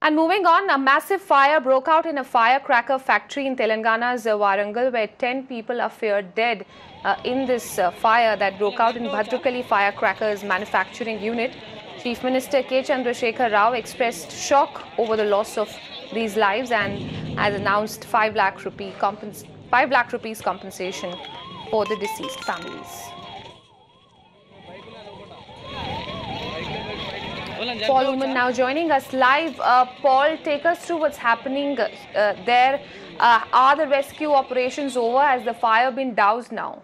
And moving on, a massive fire broke out in a firecracker factory in Telangana's Warangal, where 10 people are feared dead in this fire that broke out in Bhadrakali Firecrackers manufacturing unit. Chief Minister K. Chandrasekhar Rao expressed shock over the loss of these lives and has announced 5 lakh rupees compensation for the deceased families. Paul Woman now joining us live. Paul, take us through what's happening there. Are the rescue operations over? Has the fire been doused now?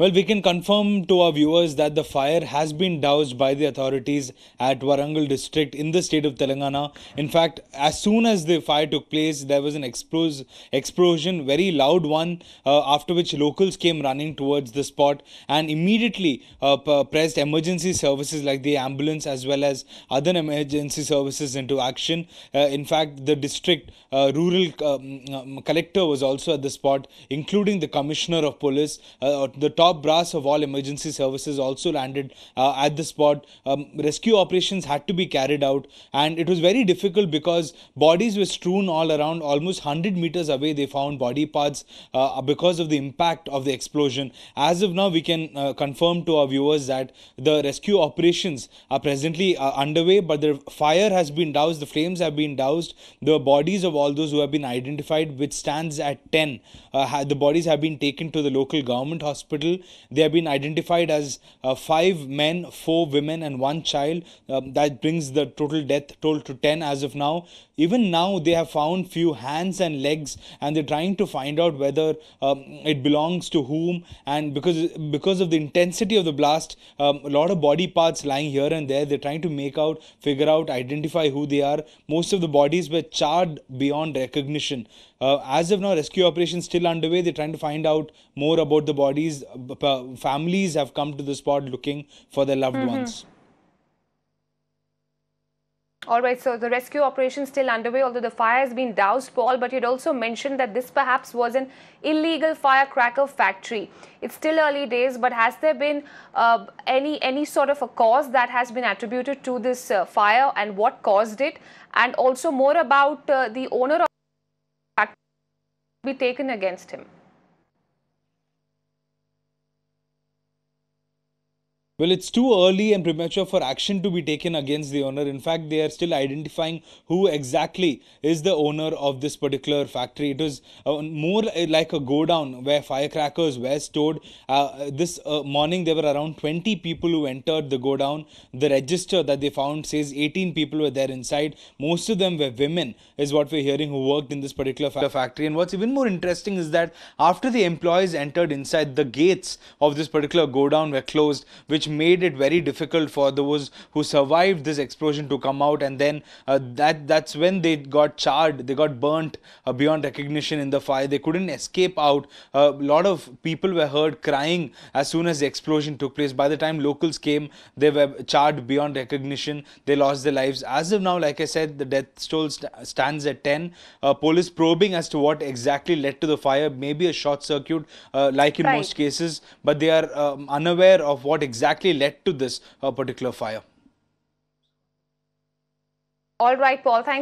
Well, we can confirm to our viewers that the fire has been doused by the authorities at Warangal district in the state of Telangana. In fact, as soon as the fire took place, there was an explosion, very loud one, after which locals came running towards the spot and immediately pressed emergency services like the ambulance as well as other emergency services into action. In fact, the district rural collector was also at the spot, including the commissioner of police. The top brass of all emergency services also landed at the spot. Rescue operations had to be carried out, and it was very difficult because bodies were strewn all around. Almost 100 meters away they found body parts because of the impact of the explosion. As of now, we can confirm to our viewers that the rescue operations are presently underway, but the fire has been doused, the flames have been doused. The bodies of all those who have been identified, which stands at 10, the bodies have been taken to the local government hospital. They have been identified as 5 men, 4 women and 1 child. That brings the total death toll to 10 as of now. Even now, they have found few hands and legs, and they're trying to find out whether it belongs to whom. And because of the intensity of the blast, a lot of body parts lying here and there. They're trying to figure out, identify who they are. Most of the bodies were charred beyond recognition. As of now, rescue operations still underway. They're trying to find out more about the bodies. Families have come to the spot looking for their loved ones. All right, so the rescue operation is still underway, although the fire has been doused, Paul, but you'd also mentioned that this perhaps was an illegal firecracker factory. It's still early days, but has there been any sort of a cause that has been attributed to this fire, and what caused it? And also more about the owner of the factory be taken against him. Well, it's too early and premature for action to be taken against the owner. In fact, they are still identifying who exactly is the owner of this particular factory. It was more like a godown where firecrackers were stored. This morning, there were around 20 people who entered the godown. The register that they found says 18 people were there inside. Most of them were women, is what we're hearing, who worked in this particular factory. And what's even more interesting is that after the employees entered inside, the gates of this particular godown were closed, which made it very difficult for those who survived this explosion to come out. And then that's when they got charred, they got burnt beyond recognition in the fire. They couldn't escape out. A lot of people were heard crying as soon as the explosion took place. By the time locals came, they were charred beyond recognition. They lost their lives. As of now, like I said, the death toll stands at 10. Police probing as to what exactly led to the fire. Maybe a short circuit, like in most cases, but they are unaware of what exactly led to this particular fire. All right, Paul, thanks.